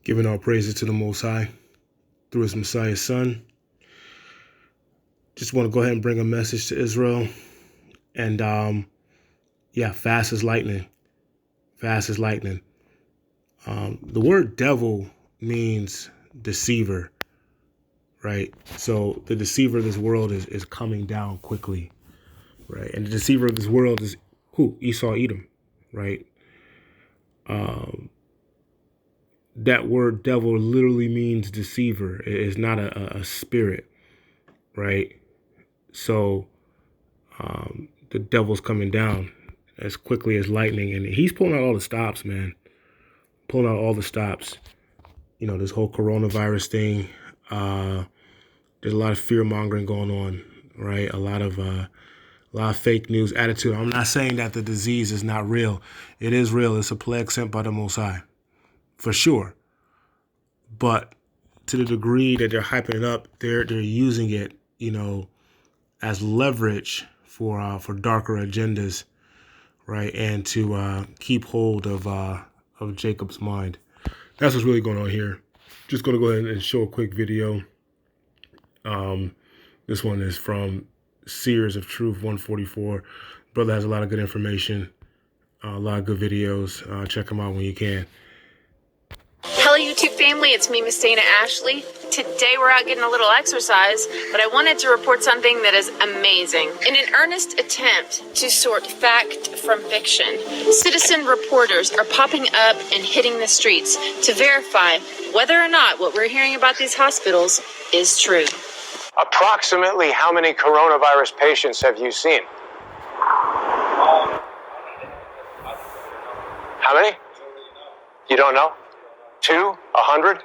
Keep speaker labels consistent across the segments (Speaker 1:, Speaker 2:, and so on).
Speaker 1: Giving all praises to the Most High through his Messiah's Son. Just want to go ahead and bring a message to Israel. And fast as lightning. Fast as lightning. The word devil means deceiver, right? So the deceiver of this world is coming down quickly, right? And the deceiver of this world is who? Esau, Edom, right? That word devil literally means deceiver. It is not a spirit, right? So the devil's coming down as quickly as lightning, and he's pulling out all the stops, man. Pulling out all the stops. You know, this whole coronavirus thing. There's a lot of fear mongering going on, right? A lot of fake news attitude. I'm not saying that the disease is not real. It is real. It's a plague sent by the Most High, for sure. But to the degree that they're hyping it up, they're using it, you know, as leverage for darker agendas, right? And to keep hold of Jacob's mind. That's what's really going on here. Just going to go ahead and show a quick video. This one is from Seers of Truth 144. Brother has a lot of good information, a lot of good videos. Check them out when you can.
Speaker 2: Hello, YouTube family. It's me, Miss Dana Ashley. Today we're out getting a little exercise, but I wanted to report something that is amazing. In an earnest attempt to sort fact from fiction, citizen reporters are popping up and hitting the streets to verify whether or not what we're hearing about these hospitals is true.
Speaker 3: Approximately how many coronavirus patients have you seen? How many? You don't know? 2? 100?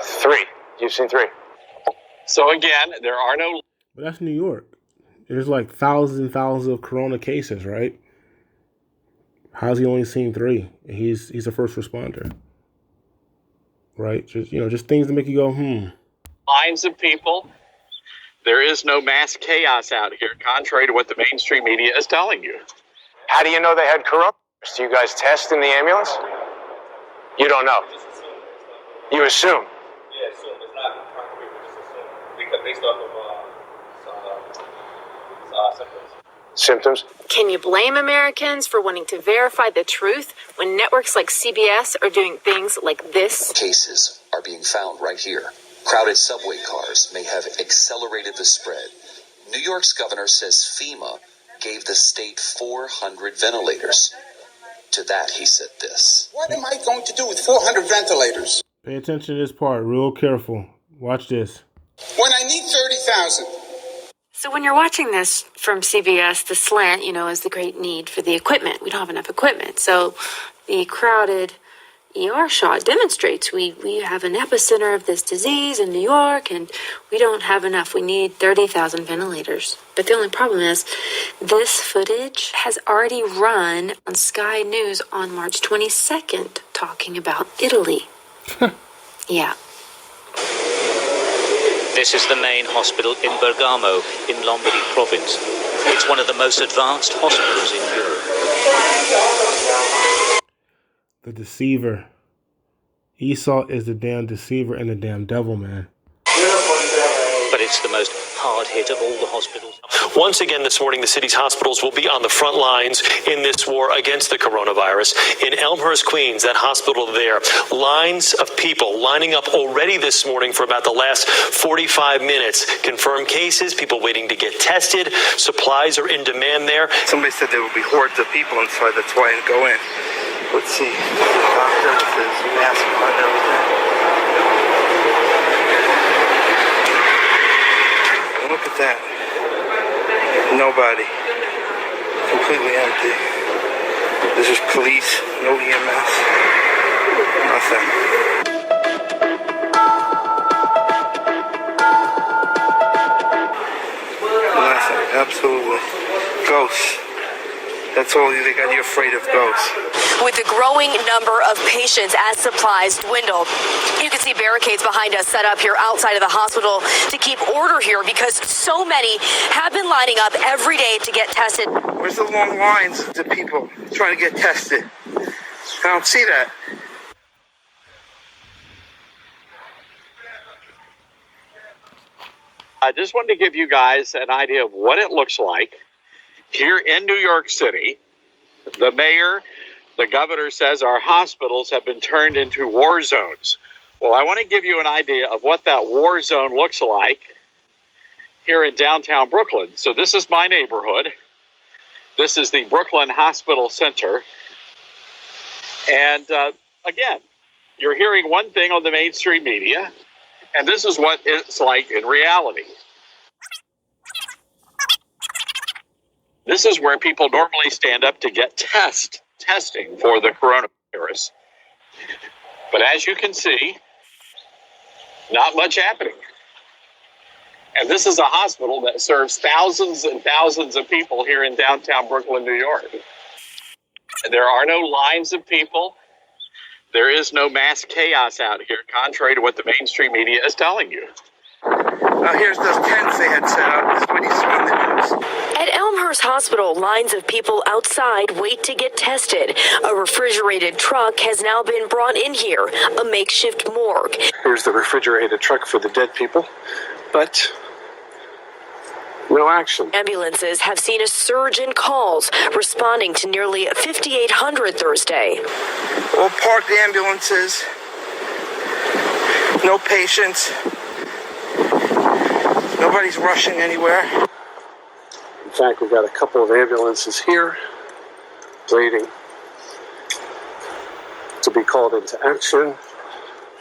Speaker 3: 3. You've seen 3.
Speaker 4: So again, there are no...
Speaker 1: But that's New York. There's like thousands and thousands of corona cases, right? How's he only seen 3? He's a first responder. Right? Just things to make you go,
Speaker 4: Lines of people. There is no mass chaos out here, contrary to what the mainstream media is telling you.
Speaker 3: How do you know they had coronavirus? Do you guys test in the ambulance? You don't know. You assume.
Speaker 5: Yeah, assume. It's not concrete, we just assume. Because based off of
Speaker 3: Symptoms?
Speaker 2: Can you blame Americans for wanting to verify the truth when networks like CBS are doing things like this?
Speaker 6: Cases are being found right here. Crowded subway cars may have accelerated the spread. New York's governor says FEMA gave the state 400 ventilators. To that, he said this.
Speaker 7: What am I going to do with 400 ventilators?
Speaker 1: Pay attention to this part. Real careful. Watch this.
Speaker 7: When I need 30,000.
Speaker 2: So when you're watching this from CBS, the slant, is the great need for the equipment. We don't have enough equipment. So the crowded ER shot demonstrates we have an epicenter of this disease in New York, and we don't have enough. We need 30,000 ventilators. But the only problem is this footage has already run on Sky News on March 22nd, talking about Italy. Yeah.
Speaker 8: This is the main hospital in Bergamo, in Lombardy province. It's one of the most advanced hospitals in Europe.
Speaker 1: The deceiver. Esau is the damn deceiver and the damn devil, man.
Speaker 8: But it's the most hard hit of all the hospitals.
Speaker 9: Once again this morning, the city's hospitals will be on the front lines in this war against the coronavirus. In Elmhurst, Queens, that hospital there, lines of people lining up already this morning for about the last 45 minutes. Confirmed cases, people waiting to get tested. Supplies are in demand there.
Speaker 10: Somebody said there will be hordes of people inside. That's why I didn't go in. Let's see. The doctor with his mask on and everything. Look at that. Nobody. Completely empty. This is police, no EMS. Nothing. Nothing. Absolutely. Ghosts. That's all they got you afraid of, ghosts.
Speaker 11: With the growing number of patients as supplies dwindle, you can see barricades behind us set up here outside of the hospital to keep order here because so many have been lining up every day to get tested.
Speaker 10: Where's the long lines of people trying to get tested? I don't see that.
Speaker 4: I just wanted to give you guys an idea of what it looks like here in New York City. The mayor, the governor says our hospitals have been turned into war zones. Well, I want to give you an idea of what that war zone looks like here in downtown Brooklyn. So this is my neighborhood. This is the Brooklyn Hospital Center. And again, you're hearing one thing on the mainstream media, and this is what it's like in reality. This is where people normally stand up to get testing for the coronavirus. But as you can see, not much happening. And this is a hospital that serves thousands and thousands of people here in downtown Brooklyn, New York. There are no lines of people. There is no mass chaos out here, contrary to what the mainstream media is telling you.
Speaker 10: Here's those tents they had set up. This is what you see in the news.
Speaker 11: At Elmhurst Hospital, lines of people outside wait to get tested. A refrigerated truck has now been brought in here, a makeshift morgue.
Speaker 12: Here's the refrigerated truck for the dead people, but no action.
Speaker 11: Ambulances have seen a surge in calls, responding to nearly 5,800 Thursday.
Speaker 10: We'll park the ambulances. No patients. Nobody's rushing anywhere.
Speaker 12: In fact, we've got a couple of ambulances here waiting to be called into action.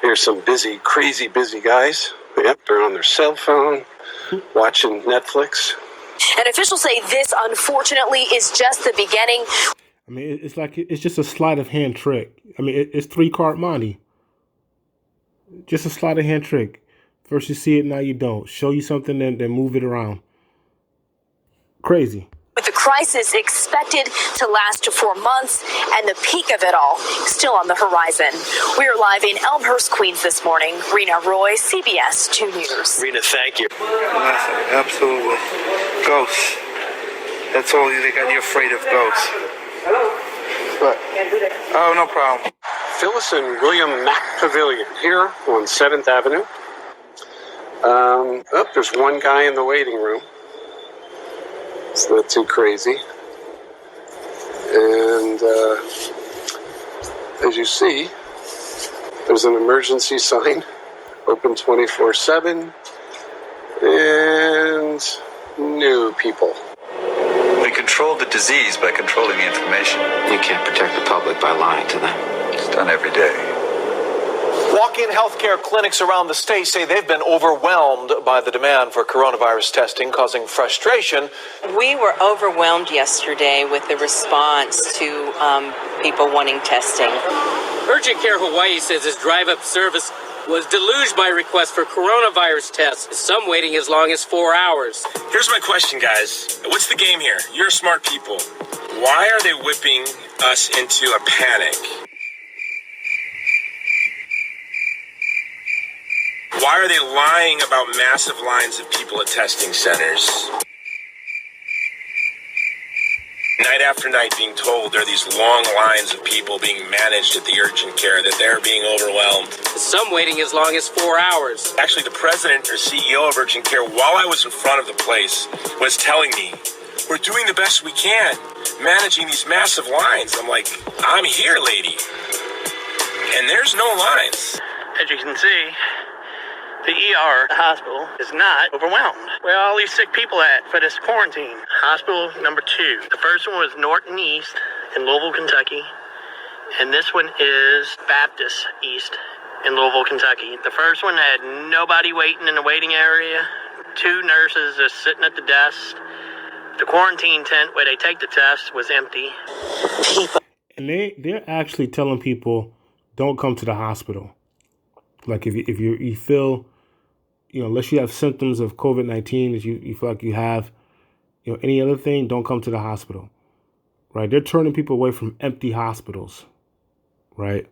Speaker 12: Here's some crazy busy guys. Yep, they're on their cell phone, watching Netflix.
Speaker 11: And officials say this, unfortunately, is just the beginning.
Speaker 1: I mean, it's just a sleight of hand trick. I mean, it's 3-card money. Just a sleight of hand trick. First you see it, now you don't. Show you something, then move it around. Crazy.
Speaker 11: With the crisis expected to last to 4 months and the peak of it all still on the horizon. We are live in Elmhurst, Queens this morning. Rena Roy, CBS 2 News.
Speaker 9: Rena, thank you.
Speaker 10: Absolutely. Ghosts. That's all they got you afraid of, ghosts. What? Oh, no problem.
Speaker 12: Phyllis and William Mack Pavilion here on 7th Avenue. There's one guy in the waiting room. It's not too crazy. And as you see, there's an emergency sign, open 24/7, and new people.
Speaker 13: We control the disease by controlling the information.
Speaker 14: You can't protect the public by lying to them.
Speaker 13: It's done every day.
Speaker 15: Walk-in healthcare clinics around the state say they've been overwhelmed by the demand for coronavirus testing, causing frustration.
Speaker 16: We were overwhelmed yesterday with the response to people wanting testing.
Speaker 17: Urgent Care Hawaii says its drive-up service was deluged by requests for coronavirus tests, some waiting as long as 4 hours.
Speaker 18: Here's my question, guys. What's the game here? You're smart people. Why are they whipping us into a panic? Why are they lying about massive lines of people at testing centers? Night after night being told there are these long lines of people being managed at the urgent care, that they're being overwhelmed.
Speaker 17: Some waiting as long as 4 hours.
Speaker 18: Actually, the president or CEO of urgent care, while I was in front of the place, was telling me, we're doing the best we can, managing these massive lines. I'm like, I'm here, lady. And there's no lines.
Speaker 10: As you can see, the ER, the hospital, is not overwhelmed. Where are all these sick people at for this quarantine? Hospital number 2. The first one was Norton East in Louisville, Kentucky. And this one is Baptist East in Louisville, Kentucky. The first one had nobody waiting in the waiting area. 2 nurses just sitting at the desk. The quarantine tent where they take the test was empty.
Speaker 1: And they're actually telling people, don't come to the hospital. Like if you feel, unless you have symptoms of COVID-19, if you feel like you have, any other thing, don't come to the hospital, right? They're turning people away from empty hospitals, right?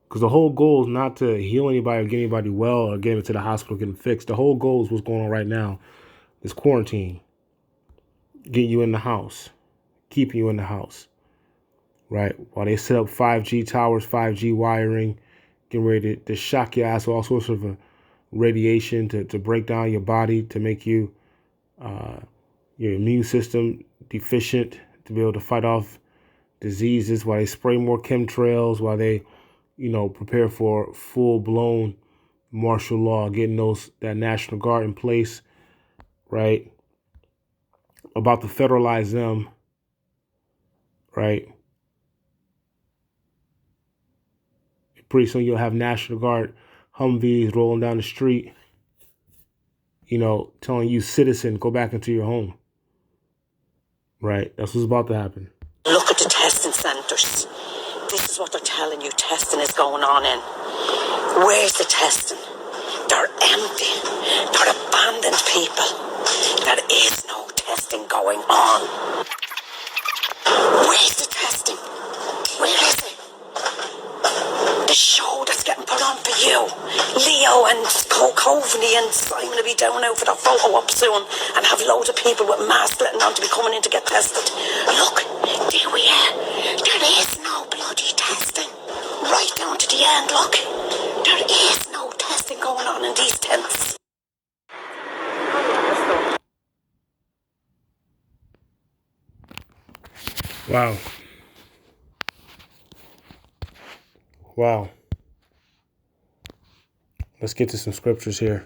Speaker 1: Because the whole goal is not to heal anybody or get anybody well or get them to the hospital, get them fixed. The whole goal is what's going on right now, this quarantine, getting you in the house, keeping you in the house, right? While they set up 5G towers, 5G wiring, getting ready to shock your ass with all sorts of radiation to break down your body, to make you your immune system deficient, to be able to fight off diseases, while they spray more chemtrails, while they, prepare for full-blown martial law, getting that National Guard in place, right? About to federalize them, right? Pretty soon you'll have National Guard Humvees rolling down the street, telling you, citizen, go back into your home, right? That's what's about to happen.
Speaker 19: Look at the testing centres. This is what they're telling you testing is going on in. Where's the testing? They're empty. They're abandoned people. There is no testing going on. Where's the testing? Where is it? The show that's getting put on for you. Leo and Coveney and Simon will be down now for the photo op soon and have loads of people with masks letting on to be coming in to get tested. Look, there we are. There is no bloody testing. Right down to the end, look. There is no testing going on in these tents.
Speaker 1: Wow. Wow. Let's get to some scriptures here.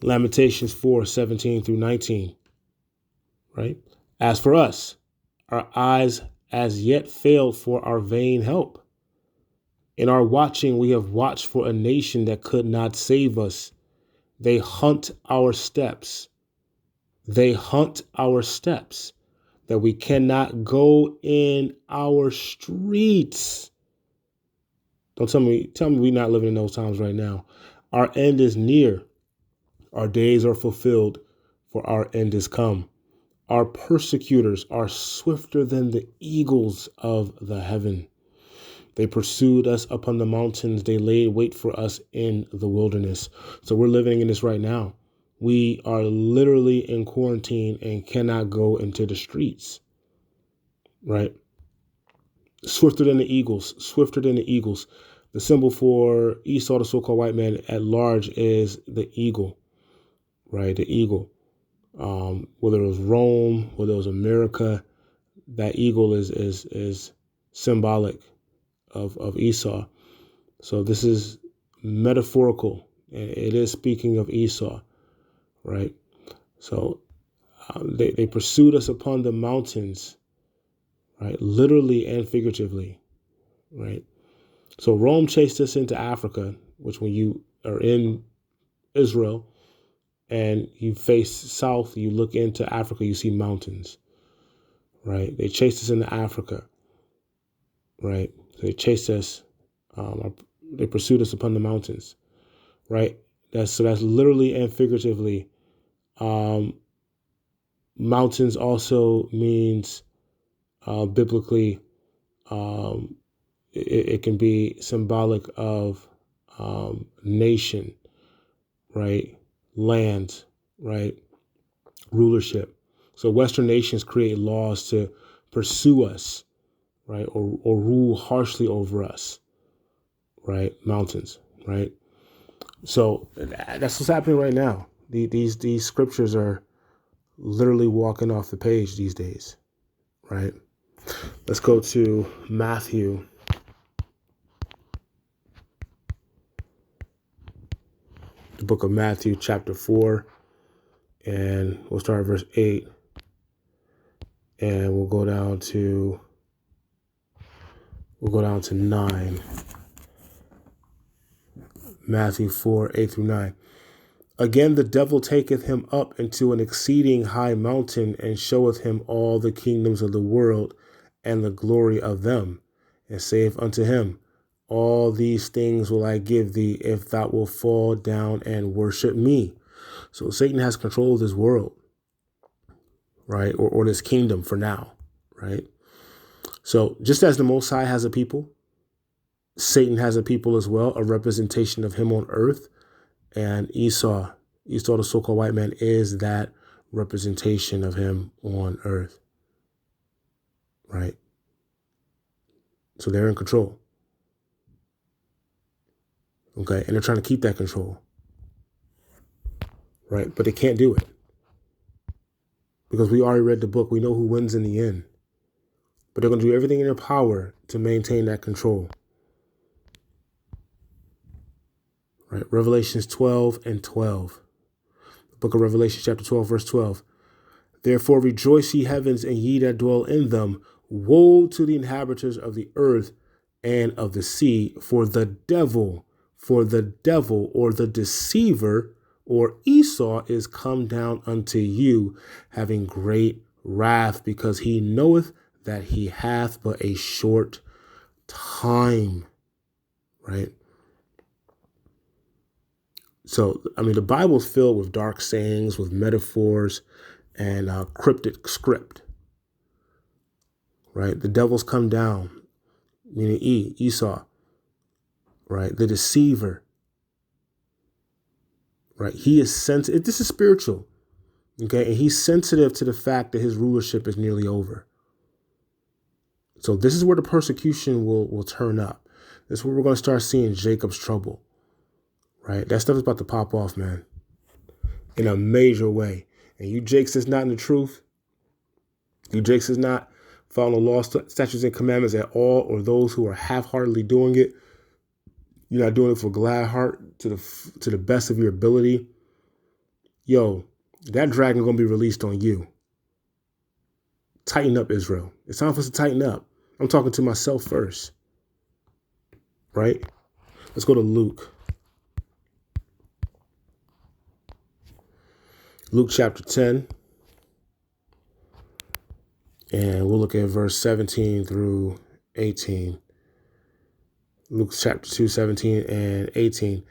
Speaker 1: Lamentations 4:17 through 19. Right? As for us, our eyes as yet failed for our vain help. In our watching, we have watched for a nation that could not save us. They hunt our steps. That we cannot go in our streets. Don't tell me we're not living in those times right now. Our end is near. Our days are fulfilled, for our end is come. Our persecutors are swifter than the eagles of the heaven. They pursued us upon the mountains. They laid wait for us in the wilderness. So we're living in this right now. We are literally in quarantine and cannot go into the streets, right? Swifter than the eagles. The symbol for Esau, the so-called white man at large, is the eagle, right? The eagle. Whether it was Rome, whether it was America, that eagle is symbolic of Esau. So this is metaphorical. It is speaking of Esau, right? So they pursued us upon the mountains, right? Literally and figuratively, right? So Rome chased us into Africa, which when you are in Israel and you face south, you look into Africa, you see mountains, right? They chased us into Africa, right? They chased us, they pursued us upon the mountains, right? That's literally and figuratively. Mountains also means biblically, it can be symbolic of nation, right? Land, right? Rulership. So Western nations create laws to pursue us, right? Or rule harshly over us, right? Mountains, right? So that's what's happening right now. These scriptures are literally walking off the page these days, right? Let's go to Matthew. The book of Matthew, chapter 4, and we'll start at verse 8, and we'll go down to 9. Matthew 4, 8 through 9. Again, the devil taketh him up into an exceeding high mountain, and showeth him all the kingdoms of the world and the glory of them, and saith unto him, all these things will I give thee, if thou wilt fall down and worship me. So Satan has control of this world, right? Or this kingdom for now, right? So just as the Most High has a people, Satan has a people as well, a representation of him on earth. And Esau, the so-called white man, is that representation of him on earth, right? So they're in control. Okay, and they're trying to keep that control, right? But they can't do it because we already read the book. We know who wins in the end. But they're going to do everything in their power to maintain that control. Right? Revelations 12 and 12. The book of Revelation chapter 12, verse 12. Therefore rejoice, ye heavens, and ye that dwell in them. Woe to the inhabitants of the earth and of the sea, for the devil, or the deceiver, or Esau, is come down unto you, having great wrath, because he knoweth that he hath but a short time. Right? So, I mean, the Bible's filled with dark sayings, with metaphors, and cryptic script. Right? The devil's come down, meaning Esau. Right? The deceiver. Right? He is sensitive. This is spiritual. Okay? And he's sensitive to the fact that his rulership is nearly over. So this is where the persecution will turn up. This is where we're going to start seeing Jacob's trouble. Right? That stuff is about to pop off, man. In a major way. And you Jakes that's not in the truth. You Jakes that's not following the law, statutes, and commandments at all, or those who are half-heartedly doing it. You're not doing it for glad heart to the best of your ability. Yo, that dragon gonna be released on you. Tighten up, Israel. It's time for us to tighten up. I'm talking to myself first. Right? Let's go to Luke. Luke chapter 10. And we'll look at verse 17 through 18. Luke chapter 2, 17 and 18.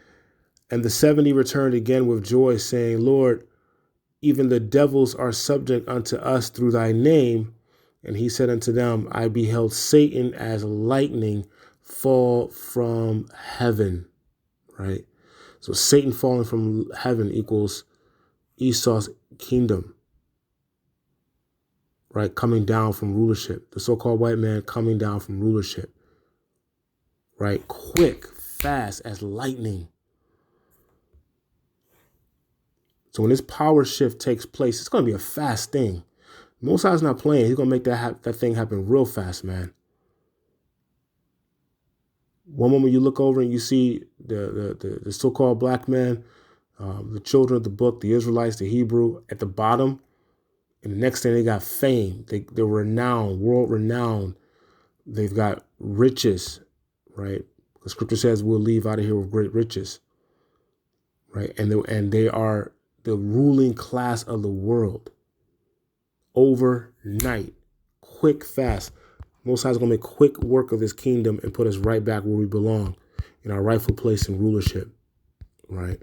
Speaker 1: And the 70 returned again with joy, saying, Lord, even the devils are subject unto us through thy name. And he said unto them, I beheld Satan as lightning fall from heaven. Right? So Satan falling from heaven equals Esau's kingdom. Right? Coming down from rulership. The so-called white man coming down from rulership. Right? Quick, fast as lightning. So when this power shift takes place, it's going to be a fast thing. Most High's not playing. He's going to make that thing happen real fast, man. One moment you look over and you see the so-called black man, the children of the book, the Israelites, the Hebrew at the bottom. And the next thing, they got fame. They're renowned, world renowned. They've got riches, right? The scripture says we'll leave out of here with great riches, right? And they are the ruling class of the world. Overnight, quick, fast. Most High's going to make quick work of his kingdom and put us right back where we belong, in our rightful place in rulership, right?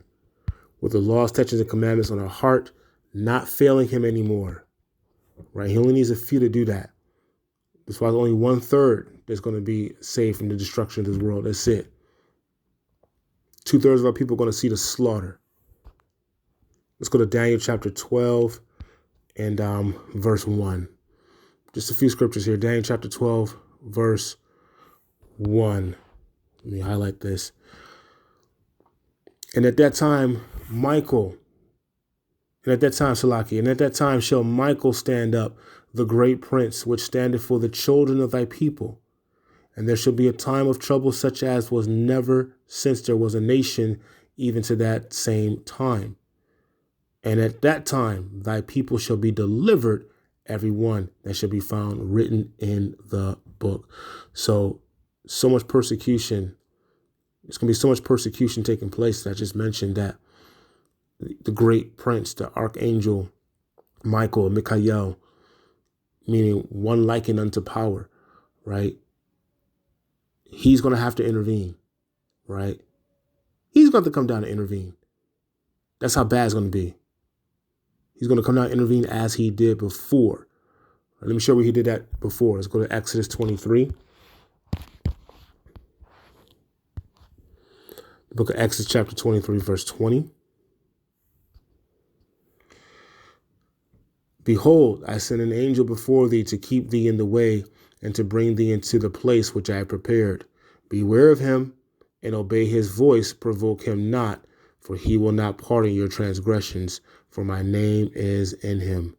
Speaker 1: With the laws, statutes, and commandments on our heart, not failing him anymore, right? He only needs a few to do that. That's why there's only 1/3 that's going to be saved from the destruction of this world. That's it. 2/3 of our people are going to see the slaughter. Let's go to Daniel chapter 12 and verse 1. Just a few scriptures here. Daniel chapter 12, verse 1. Let me highlight this. And at that time, shall Michael stand up, the great prince, which standeth for the children of thy people. And there shall be a time of trouble such as was never since there was a nation, even to that same time. And at that time, thy people shall be delivered, every one that shall be found written in the book. So much persecution. There's going to be so much persecution taking place that I just mentioned that the great prince, the archangel, Michael, meaning one likened unto power, right? He's going to have to intervene, right? He's going to have to come down and intervene. That's how bad it's going to be. He's going to come down and intervene as he did before. Let me show you where he did that before. Let's go to Exodus 23. The book of Exodus chapter 23, verse 20. Behold, I send an angel before thee to keep thee in the way and to bring thee into the place which I have prepared. Beware of him and obey his voice, provoke him not, for he will not pardon your transgressions, for my name is in him.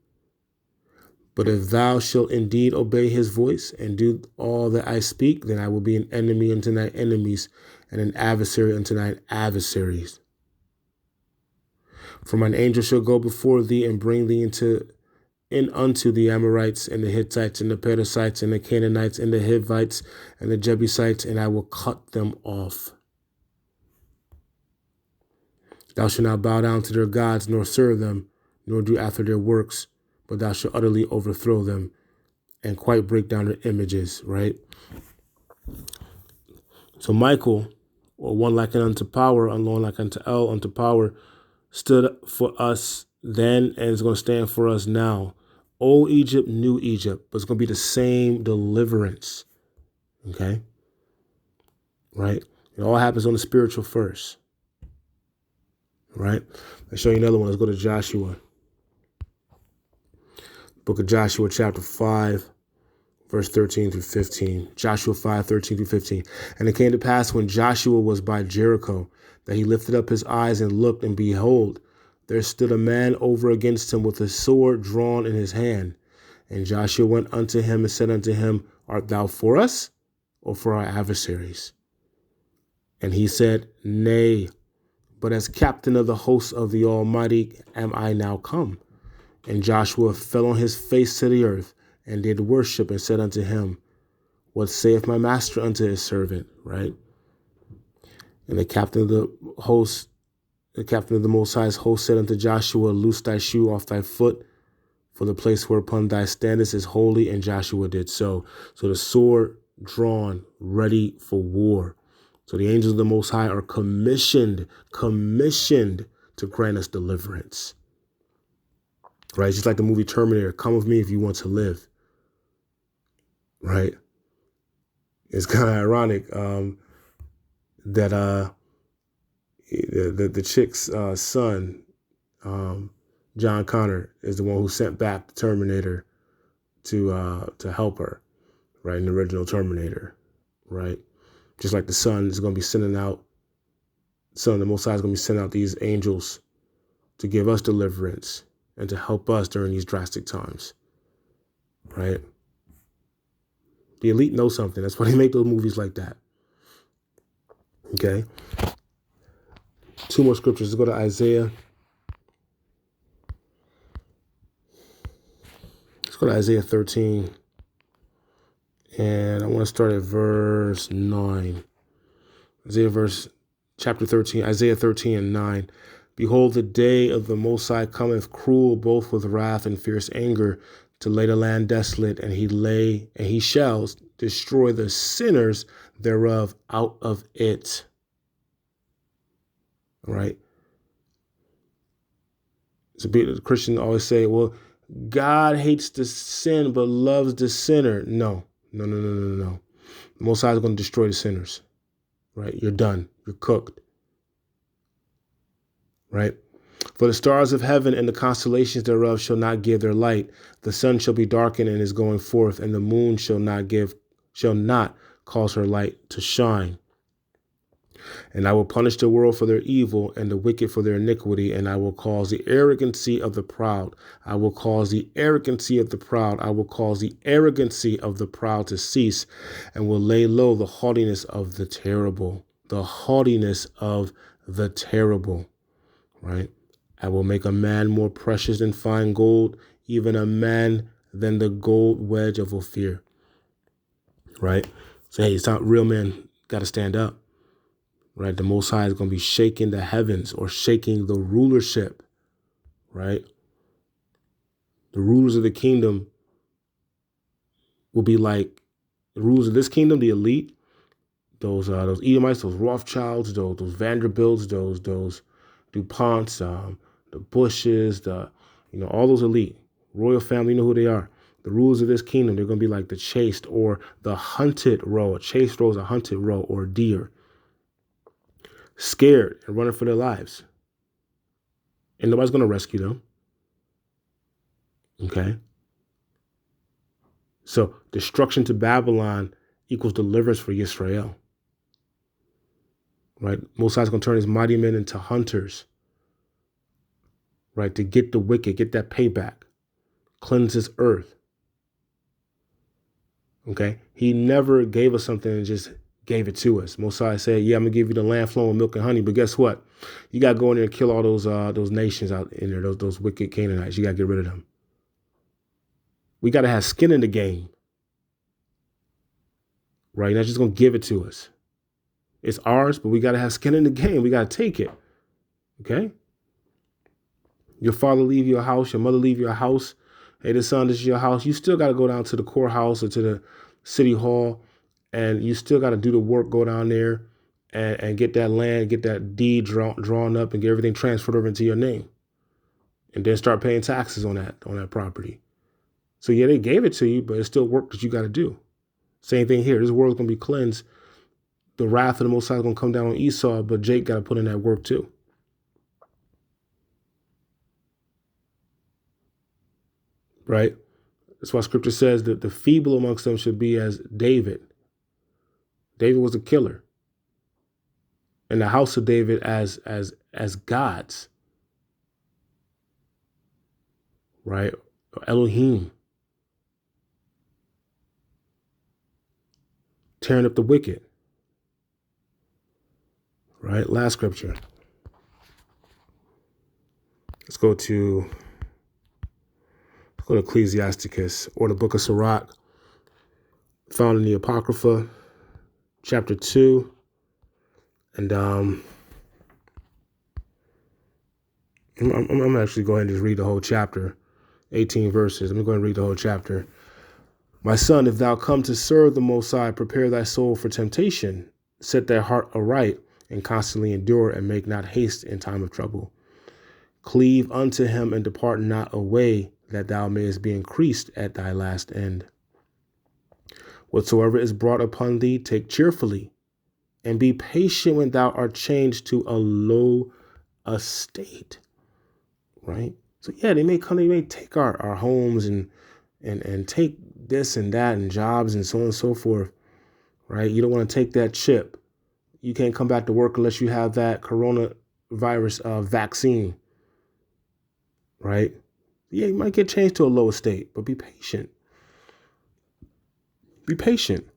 Speaker 1: But if thou shalt indeed obey his voice and do all that I speak, then I will be an enemy unto thy enemies and an adversary unto thine adversaries. For mine angel shall go before thee and bring thee in unto the Amorites and the Hittites and the Perizzites and the Canaanites and the Hivites and the Jebusites, and I will cut them off. Thou shalt not bow down to their gods, nor serve them, nor do after their works, but thou shalt utterly overthrow them and quite break down their images, right? So Michael, or one likened unto power, unknown like unto El, unto power, stood for us then and is going to stand for us now. Old Egypt, new Egypt, but it's going to be the same deliverance. Okay? Right? It all happens on the spiritual first. Right? I'll show you another one. Let's go to Joshua. Book of Joshua, chapter 5, verse 13 through 15. Joshua 5, 13 through 15. And it came to pass when Joshua was by Jericho, that he lifted up his eyes and looked, and behold, there stood a man over against him with a sword drawn in his hand. And Joshua went unto him and said unto him, Art thou for us, or for our adversaries? And he said, Nay, but as captain of the hosts of the Almighty am I now come. And Joshua fell on his face to the earth, and did worship, and said unto him, What saith my master unto his servant? Right? And the captain of the Most High's host said unto Joshua, Loose thy shoe off thy foot, for the place whereupon thy standest is holy. And Joshua did so. So the sword drawn, ready for war. So the angels of the Most High are commissioned to grant us deliverance. Right? Just like the movie Terminator, come with me if you want to live. Right? It's kind of ironic that the chick's son, John Connor, is the one who sent back the Terminator to help her, right? In the original Terminator, right? Just like the Son is going to be sending out, Son, the Most High is going to be sending out these angels to give us deliverance and to help us during these drastic times, right? The elite know something. That's why they make those movies like that. Okay. 2 more scriptures. Let's go to Isaiah. Let's go to Isaiah 13. And I want to start at verse 9. Chapter 13, Isaiah 13 and 9. Behold, the day of the Most High cometh, cruel both with wrath and fierce anger, to lay the land desolate, and he shall destroy the sinners thereof out of it. All right. So the Christians always say, well, God hates the sin but loves the sinner. No. The Most High is going to destroy the sinners. Right? You're done. You're cooked. Right? For the stars of heaven and the constellations thereof shall not give their light. The sun shall be darkened in his going forth, and the moon shall not cause her light to shine. And I will punish the world for their evil and the wicked for their iniquity, and I will cause the arrogancy of the proud. I will cause the arrogancy of the proud to cease, and will lay low the haughtiness of the terrible. Right? I will make a man more precious than fine gold, even a man than the gold wedge of Ophir. Right? So, hey, it's not real men got to stand up. Right? The Most High is going to be shaking the heavens, or shaking the rulership. Right? The rulers of the kingdom will be like the rulers of this kingdom, the elite, those Edomites, those Rothschilds, those Vanderbilts, those DuPonts, the Bushes, all those elite royal family. You know who they are. The rulers of this kingdom, they're going to be like the chased or the hunted roe. A chased roe is a hunted roe or deer. Scared and running for their lives. And nobody's going to rescue them. Okay? So destruction to Babylon equals deliverance for Israel. right? Most High is going to turn his mighty men into hunters, right? To get the wicked, get that payback, cleanse his earth. Okay. He never gave us something and just gave it to us. Most High said, yeah, I'm going to give you the land flowing with milk and honey. But guess what? You got to go in there and kill all those nations out in there, those wicked Canaanites. You got to get rid of them. We got to have skin in the game, right? Not just going to give it to us. It's ours, but we got to have skin in the game. We got to take it. Okay. Your father leave your house, your mother leave your house. Hey, the son, this is your house. You still got to go down to the courthouse or to the city hall, and you still got to do the work, go down there and get that land, get that deed drawn up and get everything transferred over into your name. And then start paying taxes on that property. So yeah, they gave it to you, but it's still work that you got to do. Same thing here. This world's going to be cleansed. The wrath of the Most High is going to come down on Esau, but Jake got to put in that work too. Right? That's why scripture says that the feeble amongst them should be as David. David was a killer. And the house of David as God's. Right? Elohim. Tearing up the wicked. Right? Last scripture. Let's go to Ecclesiasticus, or the book of Sirach, found in the Apocrypha, chapter 2. And I'm actually going to just read the whole chapter, 18 verses. I'm going to read the whole chapter. My son, if thou come to serve the Most High, prepare thy soul for temptation. Set thy heart aright, and constantly endure, and make not haste in time of trouble. Cleave unto him, and depart not away, that thou mayest be increased at thy last end. Whatsoever is brought upon thee, take cheerfully, and be patient when thou art changed to a low estate. Right? So yeah, they may take our homes and take this and that and jobs and so on and so forth. Right? You don't want to take that chip. You can't come back to work unless you have that coronavirus vaccine. Right? Yeah, you might get changed to a low estate, but be patient. Be patient.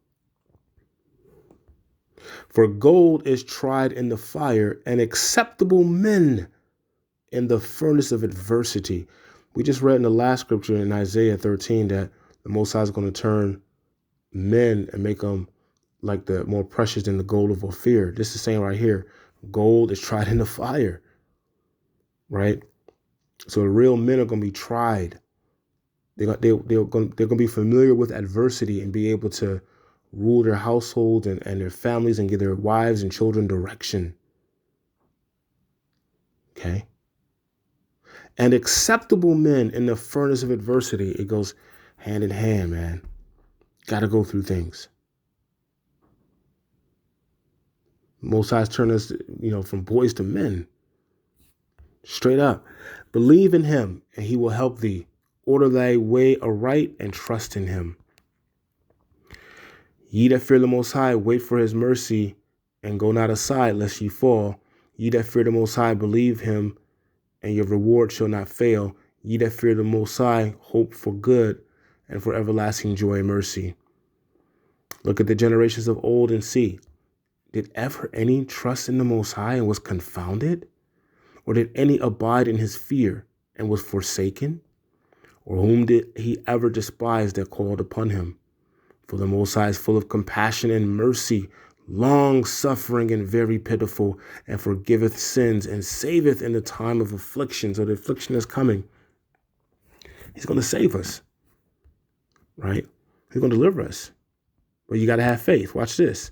Speaker 1: For gold is tried in the fire, and acceptable men in the furnace of adversity. We just read in the last scripture in Isaiah 13 that the Most High is going to turn men and make them like the more precious than the gold of Ophir. This is saying right here, gold is tried in the fire, right? So the real men are going to be tried. They're going to be familiar with adversity and be able to rule their households and their families and give their wives and children direction. Okay. And acceptable men in the furnace of adversity. It goes hand in hand, man. Got to go through things. Most High turn us, from boys to men. Straight up. Believe in him, and he will help thee. Order thy way aright, and trust in him. Ye that fear the Most High, wait for his mercy, and go not aside, lest ye fall. Ye that fear the Most High, believe him, and your reward shall not fail. Ye that fear the Most High, hope for good, and for everlasting joy and mercy. Look at the generations of old and see. Did ever any trust in the Most High and was confounded? Or did any abide in his fear and was forsaken? Or whom did he ever despise that called upon him? For the Most High is full of compassion and mercy, long suffering and very pitiful, and forgiveth sins and saveth in the time of affliction. So the affliction is coming. He's going to save us, right? He's going to deliver us. But you got to have faith. Watch this.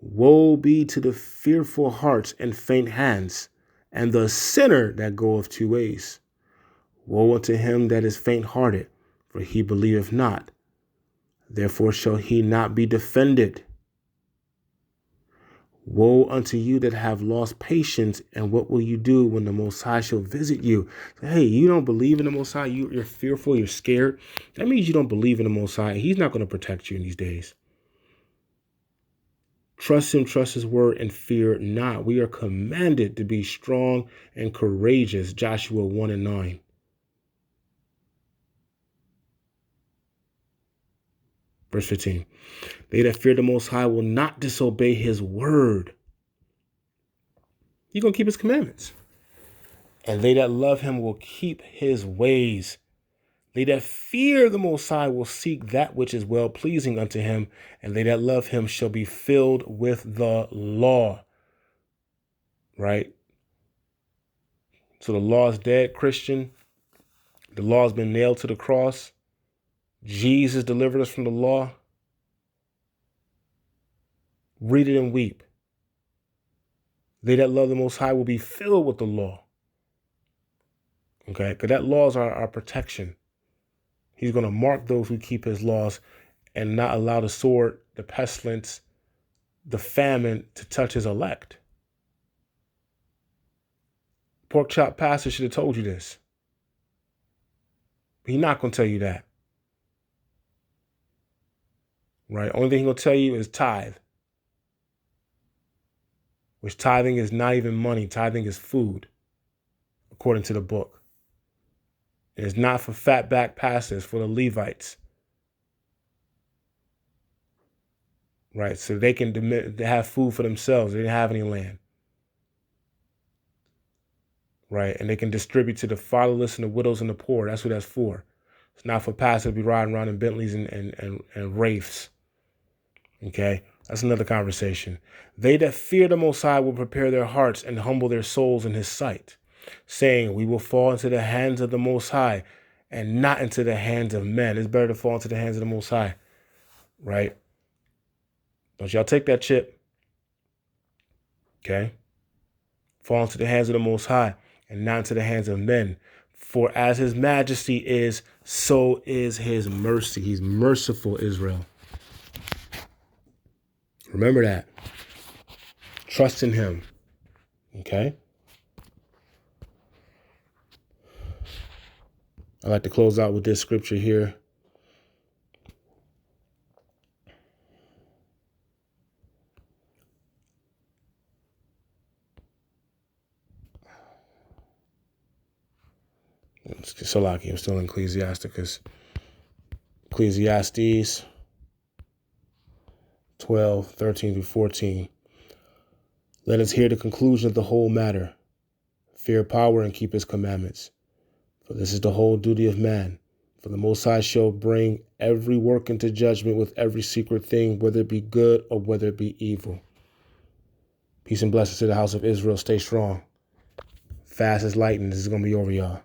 Speaker 1: Woe be to the fearful hearts and faint hands, and the sinner that goeth 2 ways. Woe unto him that is faint-hearted, for he believeth not. Therefore shall he not be defended. Woe unto you that have lost patience, and what will you do when the Most High shall visit you? Hey, you don't believe in the Most High, you're fearful, you're scared. That means you don't believe in the Most High. He's not going to protect you in these days. Trust him, trust his word, and fear not. We are commanded to be strong and courageous. Joshua 1:9. Verse 15. They that fear the Most High will not disobey his word. You're going to keep his commandments. And they that love him will keep his ways. They that fear the Most High will seek that which is well-pleasing unto him, and they that love him shall be filled with the law. Right? So the law is dead, Christian. The law has been nailed to the cross. Jesus delivered us from the law. Read it and weep. They that love the Most High will be filled with the law. Okay? Because that law is our protection. He's going to mark those who keep his laws and not allow the sword, the pestilence, the famine to touch his elect. Pork chop pastor should have told you this. He's not going to tell you that. Right? Only thing he's going to tell you is tithe. Which tithing is not even money. Tithing is food, according to the book. And it's not for fat back pastors, for the Levites. Right? So they can have food for themselves. They didn't have any land. Right? And they can distribute to the fatherless and the widows and the poor. That's what that's for. It's not for pastors to be riding around in Bentleys and Wraiths. Okay? That's another conversation. They that fear the Most High will prepare their hearts and humble their souls in his sight, saying, we will fall into the hands of the Most High and not into the hands of men. It's better to fall into the hands of the Most High. Right? Don't y'all take that chip. Okay? Fall into the hands of the Most High and not into the hands of men. For as his majesty is, so is his mercy. He's merciful, Israel. Remember that. Trust in him. Okay? I like to close out with this scripture here. So lucky. I'm still in Ecclesiastes 12:13-14. Let us hear the conclusion of the whole matter. Fear power and keep his commandments. For this is the whole duty of man. For the Most High shall bring every work into judgment with every secret thing, whether it be good or whether it be evil. Peace and blessings to the house of Israel. Stay strong. Fast as lightning. This is going to be over, y'all.